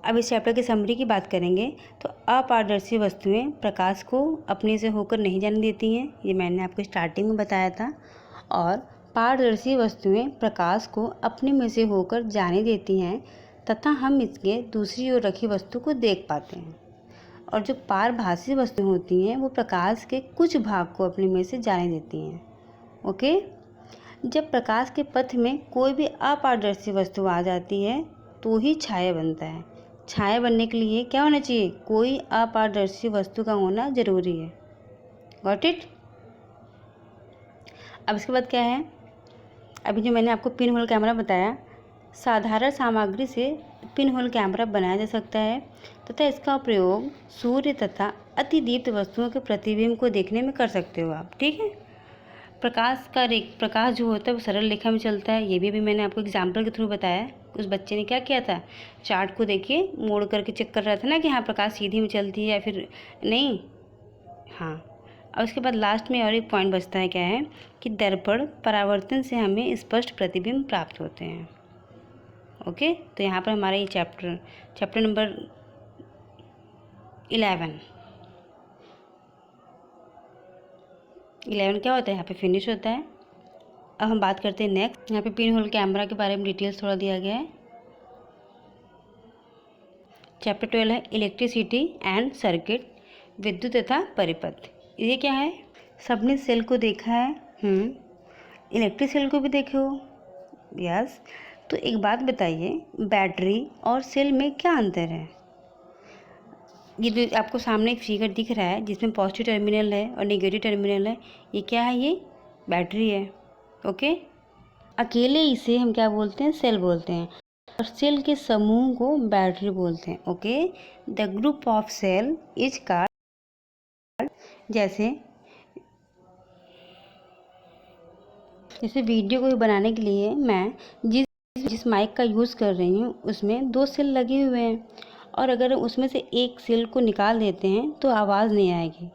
अब इस चैप्टर की समरी की बात करेंगे तो अपारदर्शी वस्तुएं प्रकाश को अपने से होकर नहीं जाने देती हैं, ये मैंने आपको स्टार्टिंग में बताया था, और पारदर्शी वस्तुएं प्रकाश को अपने में से होकर जाने देती हैं तथा हम इसके दूसरी ओर रखी वस्तु को देख पाते हैं। और जो पारभासी वस्तुएं होती हैं वो प्रकाश के कुछ भाग को अपने में से जाने देती हैं। ओके, जब प्रकाश के पथ में कोई भी अपारदर्शी वस्तु आ जाती है तो ही छाया बनता है। छाया बनने के लिए क्या होना चाहिए, कोई अपारदर्शी वस्तु का होना जरूरी है। Got it? अब इसके बाद क्या है, अभी जो मैंने आपको पिन होल कैमरा बताया, साधारण सामग्री से पिन होल कैमरा बनाया जा सकता है तथा इसका प्रयोग सूर्य तथा अतिदीप्त वस्तुओं के प्रतिबिंब को देखने में कर सकते हो आप। ठीक है, प्रकाश जो होता है वो सरल रेखा में चलता है। ये भी अभी मैंने आपको एग्जाम्पल के थ्रू बताया। उस बच्चे ने क्या किया था, चार्ट को देखिए मोड़ करके चेक कर रहा था ना कि हाँ प्रकाश सीधी में चलती है या फिर नहीं। हाँ, और उसके बाद लास्ट में और एक पॉइंट बचता है, क्या है कि दर्पण परावर्तन से हमें स्पष्ट प्रतिबिंब प्राप्त होते हैं। ओके, तो यहाँ पर हमारा ये चैप्टर नंबर 11 क्या होता है, यहाँ पे फिनिश होता है। अब हम बात करते हैं नेक्स्ट। यहाँ पे पिन होल कैमरा के बारे में डिटेल्स थोड़ा दिया गया है। चैप्टर 12 है इलेक्ट्रिसिटी एंड सर्किट, विद्युत तथा परिपथ। ये क्या है, सबने सेल को देखा है, इलेक्ट्रिक सेल को भी देखे हो, यस। तो एक बात बताइए, बैटरी और सेल में क्या अंतर है? ये जो आपको सामने एक फिगर दिख रहा है जिसमें पॉजिटिव टर्मिनल है और नेगेटिव टर्मिनल है, ये क्या है, ये बैटरी है। ओके, अकेले इसे हम क्या बोलते हैं, सेल बोलते हैं, और सेल के समूह को बैटरी बोलते हैं। Okay, the group of cell is called, जैसे वीडियो को बनाने के लिए मैं जिस माइक का यूज़ कर रही हूँ उसमें 2 सेल लगे हुए हैं, और अगर उसमें से एक सेल को निकाल देते हैं तो आवाज़ नहीं आएगी।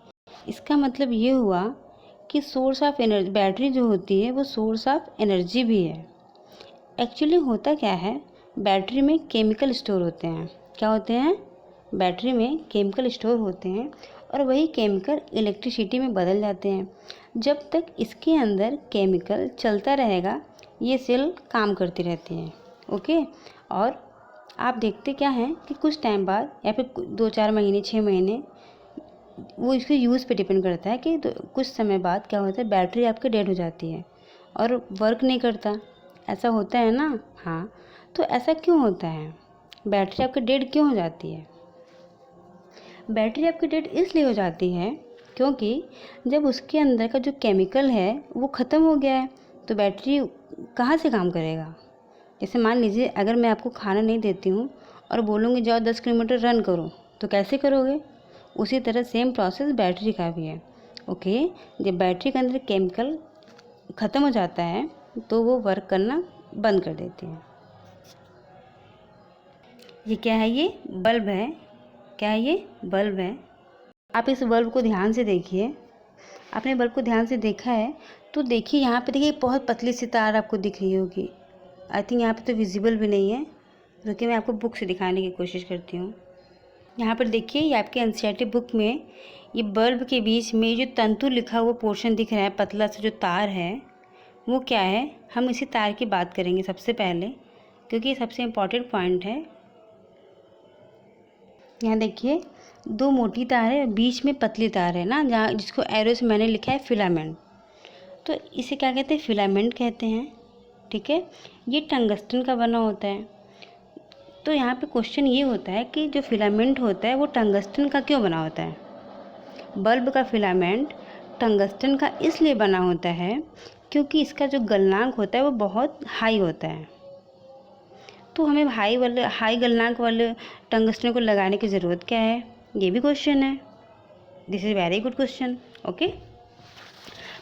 इसका मतलब ये हुआ कि सोर्स ऑफ एनर्जी, बैटरी जो होती है वो सोर्स ऑफ एनर्जी भी है। एक्चुअली होता क्या है, बैटरी में केमिकल स्टोर होते हैं। क्या होते हैं, बैटरी में केमिकल स्टोर होते हैं, और वही केमिकल इलेक्ट्रिसिटी में बदल जाते हैं। जब तक इसके अंदर केमिकल चलता रहेगा ये सेल काम करती रहती हैं। ओके, और आप देखते क्या हैं कि कुछ टाइम बाद या फिर 2-4 महीने 6 महीने, वो इसके यूज़ पे डिपेंड करता है कि कुछ समय बाद क्या होता है, बैटरी आपकी डेड हो जाती है और वर्क नहीं करता। ऐसा होता है ना? हाँ। तो ऐसा क्यों होता है? बैटरी आपकी डेड क्यों हो जाती है? बैटरी आपकी डेड इसलिए हो जाती है क्योंकि जब उसके अंदर का जो केमिकल है वो ख़त्म हो गया है, तो बैटरी कहाँ से काम करेगा? जैसे मान लीजिए अगर मैं आपको खाना नहीं देती हूँ और बोलूँगी जाओ 10 किलोमीटर रन करो, तो कैसे करोगे? उसी तरह सेम प्रोसेस बैटरी का भी है। ओके, जब बैटरी के अंदर केमिकल ख़त्म हो जाता है तो वो वर्क करना बंद कर देती है। ये क्या है? ये बल्ब है। क्या है? ये बल्ब है। आप इस बल्ब को ध्यान से देखिए। आपने बल्ब को ध्यान से देखा है तो देखिए यहाँ पे, देखिए बहुत पतली सी तार आपको दिख रही होगी। आई थिंक यहाँ पे तो विजिबल भी नहीं है। रुकिए मैं आपको बुक से दिखाने की कोशिश करती हूँ। यहाँ पर देखिए, ये आपके एनसीईआरटी बुक में ये बल्ब के बीच में जो तंतु लिखा हुआ पोर्शन दिख रहा है, पतला सा जो तार है, वो क्या है? हम इसी तार की बात करेंगे सबसे पहले, क्योंकि ये सबसे इम्पॉर्टेंट पॉइंट है। यहाँ देखिए 2 मोटी तार है, बीच में पतली तार है ना, जहाँ जिसको एरो से मैंने लिखा है फिलामेंट। तो इसे क्या कहते हैं? फिलामेंट कहते हैं। ठीक है, ये टंगस्टन का बना होता है। तो यहाँ पे क्वेश्चन ये होता है कि जो फिलामेंट होता है वो टंगस्टन का क्यों बना होता है? बल्ब का फिलामेंट टंगस्टन का इसलिए बना होता है क्योंकि इसका जो गलनांक होता है वो बहुत हाई होता है। तो हमें हाई गलनांक वाले टंगस्टन को लगाने की ज़रूरत क्या है? ये भी क्वेश्चन है। This is very good question. Okay,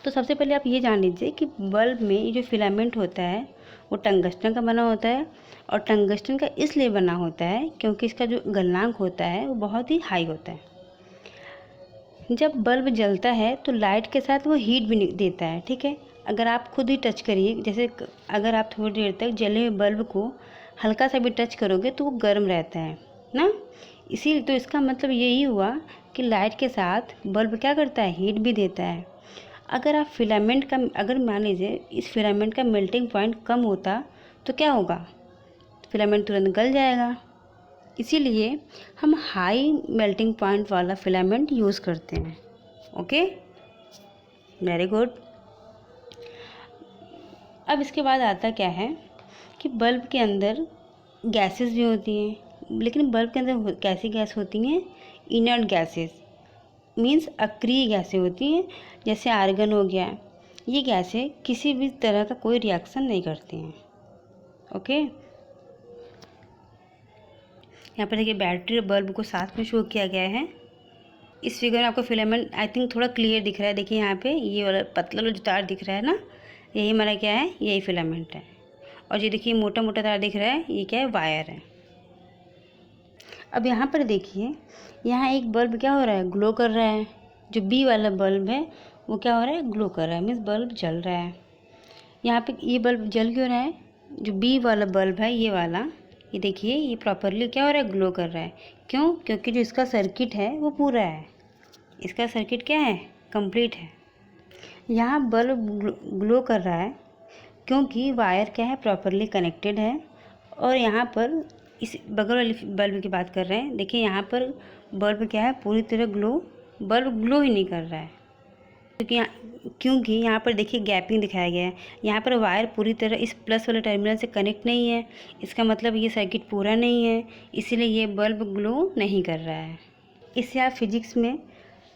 तो सबसे पहले आप ये जान लीजिए कि बल्ब में ये जो फिलामेंट होता है वो टंगस्टन का बना होता है, और टंगस्टन का इसलिए बना होता है क्योंकि इसका जो गलनांक होता है वो बहुत ही हाई होता है। जब बल्ब जलता है तो लाइट के साथ वो हीट भी देता है। ठीक है, अगर आप खुद ही टच करिए, जैसे अगर आप थोड़ी देर तक जले हुए बल्ब को हल्का सा भी टच करोगे तो वो गर्म रहता है ना। इसी तो इसका मतलब यही हुआ कि लाइट के साथ बल्ब क्या करता है? हीट भी देता है। अगर मान लीजिए इस फिलामेंट का मेल्टिंग पॉइंट कम होता तो क्या होगा? फिलामेंट तुरंत गल जाएगा। इसीलिए हम हाई मेल्टिंग पॉइंट वाला फिलामेंट यूज़ करते हैं। Okay, very good. अब इसके बाद आता क्या है कि बल्ब के अंदर गैसेस भी होती हैं, लेकिन बल्ब के अंदर कैसी गैस होती हैं? इनर्ट गैसेस, मीन्स अक्रिय गैसें होती हैं, जैसे आर्गन हो गया। ये गैसें किसी भी तरह का कोई रिएक्शन नहीं करती हैं। ओके, यहाँ पर देखिए बैटरी और बल्ब को साथ में शो किया गया है। इस फिगर में आपको फिलामेंट आई थिंक थोड़ा क्लियर दिख रहा है। देखिए यहाँ पे ये वाला पतला वाला जो तार दिख रहा है ना, यही हमारा क्या है? यही फिलामेंट है। और ये देखिए मोटा मोटा तार दिख रहा है, ये क्या है? वायर है। अब यहाँ पर देखिए, यहाँ एक बल्ब क्या हो रहा है? ग्लो कर रहा है। जो बी वाला बल्ब है वो क्या हो रहा है? ग्लो कर रहा है, मीन्स बल्ब जल रहा है। यहाँ पे ये बल्ब जल क्यों रहा है? जो बी वाला बल्ब है, ये वाला, ये देखिए ये प्रॉपरली क्या हो रहा है? ग्लो कर रहा है। क्यों? क्योंकि जो इसका सर्किट है वो पूरा है। इसका सर्किट क्या है? कंप्लीट है। यहाँ बल्ब ग्लो कर रहा है क्योंकि वायर क्या है? प्रॉपरली कनेक्टेड है। और यहाँ पर इस बगल वाली बल्ब की बात कर रहे हैं, देखिए यहाँ पर बल्ब क्या है? पूरी तरह बल्ब ग्लो ही नहीं कर रहा है, क्योंकि यहाँ पर देखिए गैपिंग दिखाया गया है। यहाँ पर वायर पूरी तरह इस प्लस वाले टर्मिनल से कनेक्ट नहीं है, इसका मतलब ये सर्किट पूरा नहीं है, इसीलिए ये बल्ब ग्लो नहीं कर रहा है। इससे आप फिजिक्स में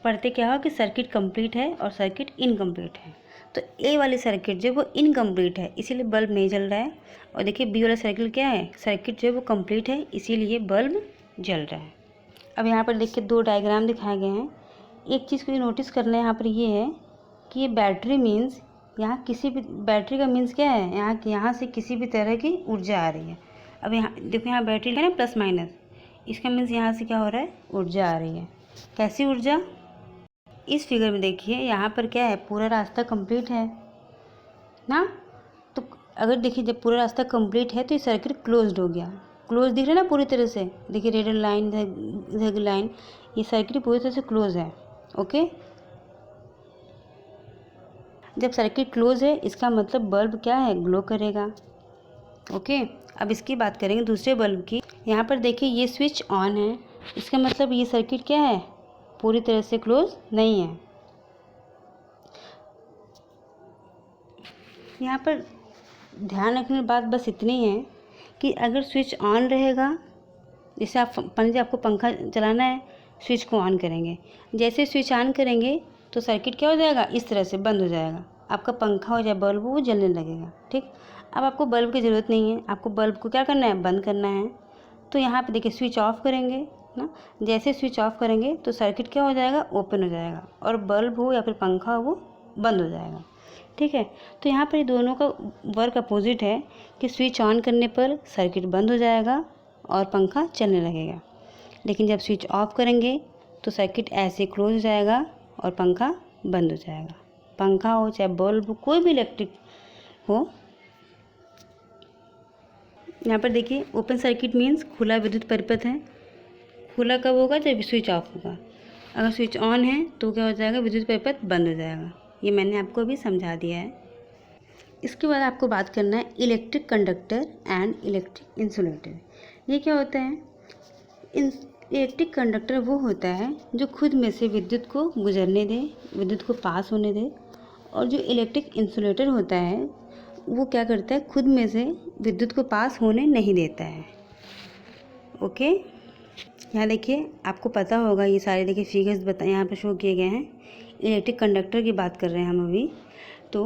पढ़ते क्या हो कि सर्किट कंप्लीट है और सर्किट इनकम्प्लीट है। तो ए वाली सर्किट जो वो इनकम्प्लीट है, इसीलिए बल्ब नहीं जल रहा है। और देखिए बी वाला सर्किट क्या है? सर्किट जो है वो कंप्लीट है, इसीलिए बल्ब जल रहा है। अब यहाँ पर देखिए 2 डायग्राम दिखाए गए हैं। एक चीज़ को नोटिस करना है यहाँ पर ये है कि ये बैटरी मीन्स, यहाँ किसी भी बैटरी का मीन्स क्या है? यहाँ से किसी भी तरह की ऊर्जा आ रही है। अब यहाँ देखो, यहाँ बैटरी है ना प्लस माइनस, इसका मीन्स यहाँ से क्या हो रहा है? ऊर्जा आ रही है। कैसी ऊर्जा? इस फिगर में देखिए यहाँ पर क्या है? पूरा रास्ता कंप्लीट है ना। तो अगर देखिए जब पूरा रास्ता कंप्लीट है तो ये सर्किट क्लोज्ड हो गया। क्लोज दिख रहा है ना पूरी तरह से, देखिए रेड लाइन, इधर लाइन, ये सर्किट पूरी तरह से क्लोज है। ओके, जब सर्किट क्लोज है इसका मतलब बल्ब क्या है? ग्लो करेगा। ओके, अब इसकी बात करेंगे दूसरे बल्ब की। यहाँ पर देखिए ये स्विच ऑन है, इसका मतलब ये सर्किट क्या है, पूरी तरह से क्लोज नहीं है। यहाँ पर ध्यान रखने की बात बस इतनी है कि अगर स्विच ऑन रहेगा, जैसे आप मान लीजिए आपको पंखा चलाना है, स्विच को ऑन करेंगे, जैसे स्विच ऑन करेंगे तो सर्किट क्या हो जाएगा, इस तरह से बंद हो जाएगा, आपका पंखा हो जाए बल्ब वो जलने लगेगा। ठीक, अब आपको बल्ब की ज़रूरत नहीं है, आपको बल्ब को क्या करना है, बंद करना है। तो यहाँ पे देखिए स्विच ऑफ करेंगे ना, जैसे स्विच ऑफ करेंगे तो सर्किट क्या हो जाएगा, ओपन हो जाएगा, और बल्ब हो या फिर पंखा हो वो बंद हो जाएगा। ठीक है, तो यहाँ पर ये दोनों का वर्क अपोजिट है कि स्विच ऑन करने पर सर्किट बंद हो जाएगा और पंखा चलने लगेगा, लेकिन जब स्विच ऑफ करेंगे तो सर्किट ऐसे क्लोज हो जाएगा और पंखा बंद हो जाएगा। पंखा हो चाहे बल्ब हो, कोई भी इलेक्ट्रिक हो। यहाँ पर देखिए ओपन सर्किट मीन्स खुला विद्युत परिपथ है। खुला कब होगा, जब स्विच ऑफ होगा। अगर स्विच ऑन है तो क्या हो जाएगा, विद्युत परिपथ बंद हो जाएगा। ये मैंने आपको अभी समझा दिया है। इसके बाद आपको बात करना है electric conductor and electric insulator. ये क्या होता है, इलेक्ट्रिक कंडक्टर वो होता है जो खुद में से विद्युत को गुजरने दे, विद्युत को पास होने दे, और जो इलेक्ट्रिक इंसुलेटर होता है वो क्या करता है, खुद में से विद्युत को पास होने नहीं देता है। ओके, यहाँ देखिए आपको पता होगा, ये सारे देखिए फिगर्स यहाँ पर शो किए गए हैं। इलेक्ट्रिक कंडक्टर की बात कर रहे हैं हम अभी। तो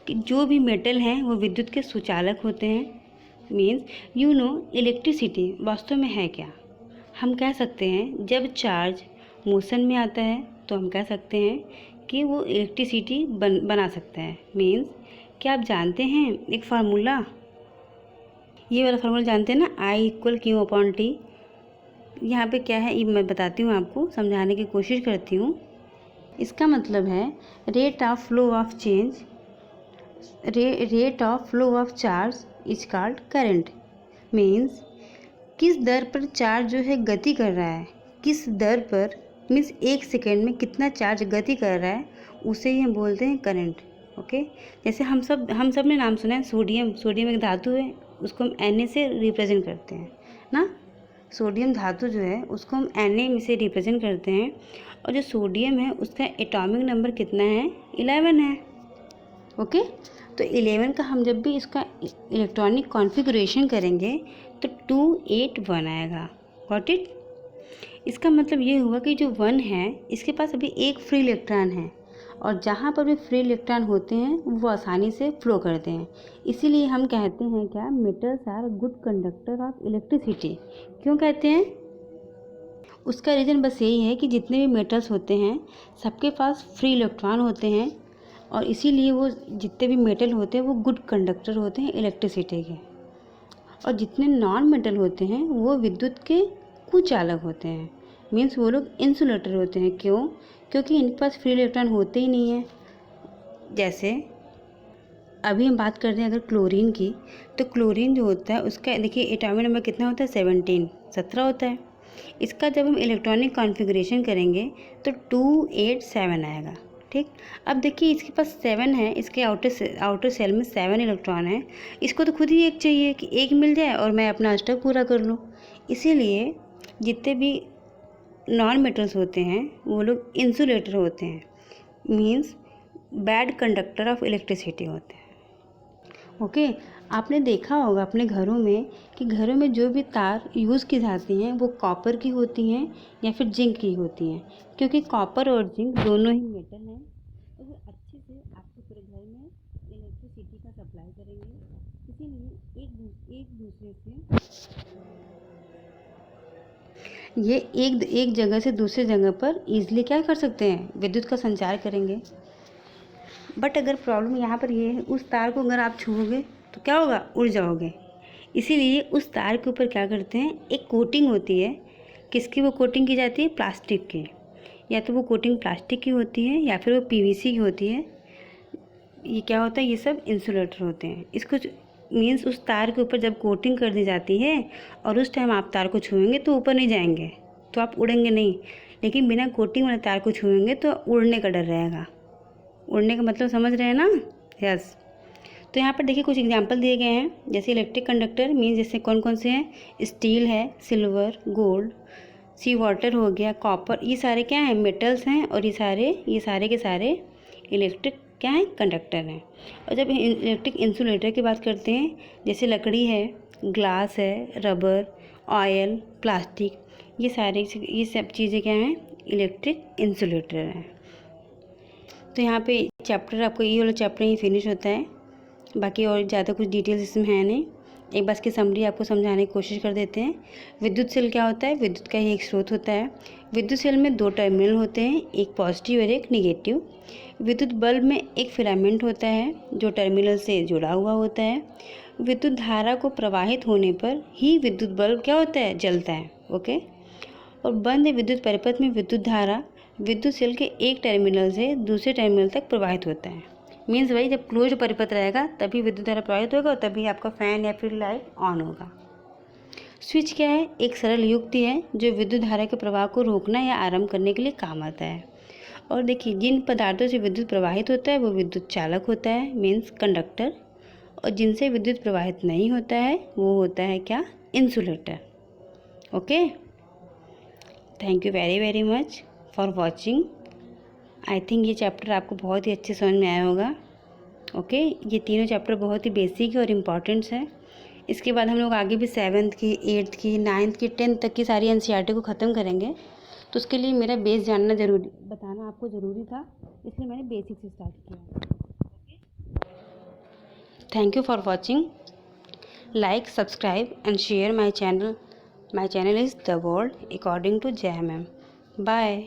कि जो भी मेटल हैं वो विद्युत के सुचालक होते हैं। मीन्स इलेक्ट्रिसिटी वास्तव में है क्या, हम कह सकते हैं जब चार्ज मोशन में आता है तो हम कह सकते हैं कि वो इलेक्ट्रिसिटी बना सकता है। मीन्स क्या आप जानते हैं एक फार्मूला, ये वाला फार्मूला जानते हैं ना, I=Q/T। यहाँ पे क्या है ये मैं बताती हूँ, आपको समझाने की कोशिश करती हूँ। इसका मतलब है rate of flow of change, rate of flow of charge is called current. Means किस दर पर चार्ज जो है गति कर रहा है, किस दर पर, मीन्स एक सेकेंड में कितना चार्ज गति कर रहा है, उसे ही हम बोलते हैं करंट। ओके, जैसे हम सब ने नाम सुना है सोडियम। सोडियम एक धातु है, उसको हम Na से रिप्रेजेंट करते हैं ना। सोडियम धातु जो है उसको हम Na से रिप्रेजेंट करते हैं, और जो सोडियम है उसका एटॉमिक नंबर कितना है, 11 है। ओके, तो 11 का हम जब भी इसका इलेक्ट्रॉनिक कॉन्फ़िगरेशन करेंगे तो 281 आएगा। Got it. इसका मतलब ये हुआ कि जो 1 है इसके पास अभी एक फ्री इलेक्ट्रॉन है, और जहाँ पर भी फ्री इलेक्ट्रॉन होते हैं वो आसानी से फ्लो करते हैं। इसीलिए हम कहते हैं क्या, metals are good conductor of electricity. क्यों कहते हैं, उसका रीज़न बस यही है कि जितने भी मेटल्स होते हैं सबके पास फ्री इलेक्ट्रॉन होते हैं, और इसीलिए वो जितने भी मेटल होते हैं वो गुड कंडक्टर होते हैं इलेक्ट्रिसिटी के। और जितने नॉन मेटल होते हैं वो विद्युत के कुचालक होते हैं। मीन्स वो लोग इंसुलेटर होते हैं। क्यों, क्योंकि इनके पास फ्री इलेक्ट्रॉन होते ही नहीं है। जैसे अभी हम बात करते हैं अगर क्लोरीन की, तो क्लोरीन जो होता है उसका देखिए एटॉमिक नंबर कितना होता है, 17 होता है। इसका जब हम इलेक्ट्रॉनिक कॉन्फ़िगरेशन करेंगे तो 287 आएगा। ठीक, अब देखिए इसके पास 7 है, इसके आउटर सेल में 7 इलेक्ट्रॉन है, इसको तो खुद ही एक चाहिए कि एक मिल जाए और मैं अपना अष्टक पूरा कर लूँ। इसीलिए जितने भी नॉन मेटल्स होते हैं वो लोग इंसुलेटर होते हैं। Means bad conductor of electricity होते हैं। ओके, आपने देखा होगा अपने घरों में कि घरों में जो भी तार यूज़ की जाती हैं वो कॉपर की होती हैं या फिर जिंक की होती हैं, क्योंकि कॉपर और जिंक दोनों ही मेटल हैं और वो अच्छे से आपके पूरे घर में इलेक्ट्रिसिटी का सप्लाई करेंगे। इसीलिए एक दूसरे से ये एक जगह से दूसरी जगह पर ईजिली क्या कर सकते हैं, विद्युत का संचार करेंगे। बट अगर प्रॉब्लम यहाँ पर ये है, उस तार को अगर आप छूओगे तो क्या होगा, उड़ जाओगे। इसीलिए उस तार के ऊपर क्या करते हैं, एक कोटिंग होती है। किसकी वो कोटिंग की जाती है, प्लास्टिक की। या तो वो कोटिंग प्लास्टिक की होती है या फिर वो पीवीसी की होती है। ये क्या होता है, ये सब इंसुलेटर होते हैं। इसको मीन्स उस तार के ऊपर जब कोटिंग कर दी जाती है और उस टाइम आप तार को छुएंगे तो ऊपर नहीं जाएंगे, तो आप उड़ेंगे नहीं। लेकिन बिना कोटिंग वाले तार को छुएंगे तो उड़ने का डर रहेगा। उड़ने का मतलब समझ रहे हैं ना, यस। तो यहाँ पर देखिए कुछ एग्जांपल दिए गए हैं, जैसे इलेक्ट्रिक कंडक्टर मीन्स जैसे कौन कौन से हैं, स्टील है, सिल्वर, गोल्ड, सी वाटर हो गया, कॉपर, ये सारे क्या हैं, मेटल्स हैं, और ये सारे के सारे इलेक्ट्रिक क्या हैं, कंडक्टर हैं। और जब इलेक्ट्रिक इंसुलेटर की बात करते हैं, जैसे लकड़ी है, ग्लास है, रबर, ऑयल, प्लास्टिक, ये सब चीज़ें क्या हैं, इलेक्ट्रिक इंसुलेटर हैं। तो यहाँ पे चैप्टर आपको ये वाला चैप्टर ही फिनिश होता है, बाकी और ज़्यादा कुछ डिटेल्स इसमें है नहीं। एक बार इसकी समरी आपको समझाने की कोशिश कर देते हैं। विद्युत सेल क्या होता है, विद्युत का ही एक स्रोत होता है। विद्युत सेल में 2 टर्मिनल होते हैं, एक पॉजिटिव और एक निगेटिव। विद्युत बल्ब में एक फिलामेंट होता है जो टर्मिनल से जुड़ा हुआ होता है। विद्युत धारा को प्रवाहित होने पर ही विद्युत बल्ब क्या होता है, जलता है। ओके। और बंद विद्युत परिपथ में विद्युत धारा विद्युत सेल के एक टर्मिनल से दूसरे टर्मिनल तक प्रवाहित होता है। मीन्स भाई जब क्लोज परिपथ रहेगा तभी विद्युत धारा प्रवाहित होगा और तभी आपका फैन या फिर लाइट ऑन होगा। स्विच क्या है, एक सरल युक्ति है जो विद्युत धारा के प्रवाह को रोकना या आरंभ करने के लिए काम आता है। और देखिए जिन पदार्थों से विद्युत प्रवाहित होता है वो विद्युत चालक होता है, मीन्स कंडक्टर, और जिनसे विद्युत प्रवाहित नहीं होता है वो होता है क्या, insulator. Okay, thank you very very much for watching. I think ये चैप्टर आपको बहुत ही अच्छे समझ में आया होगा। ओके, ये तीनों चैप्टर बहुत ही बेसिक और इम्पॉर्टेंट्स हैं। इसके बाद हम लोग आगे भी 7th की, 8th की, 9th की, 10th तक की सारी NCERT को ख़त्म करेंगे। तो उसके लिए मेरा बेस जानना ज़रूरी, बताना आपको ज़रूरी था, इसलिए मैंने बेसिक से स्टार्ट किया। Thank you for watching. Like, subscribe and share my channel. My channel is The World According to JMM. Bye.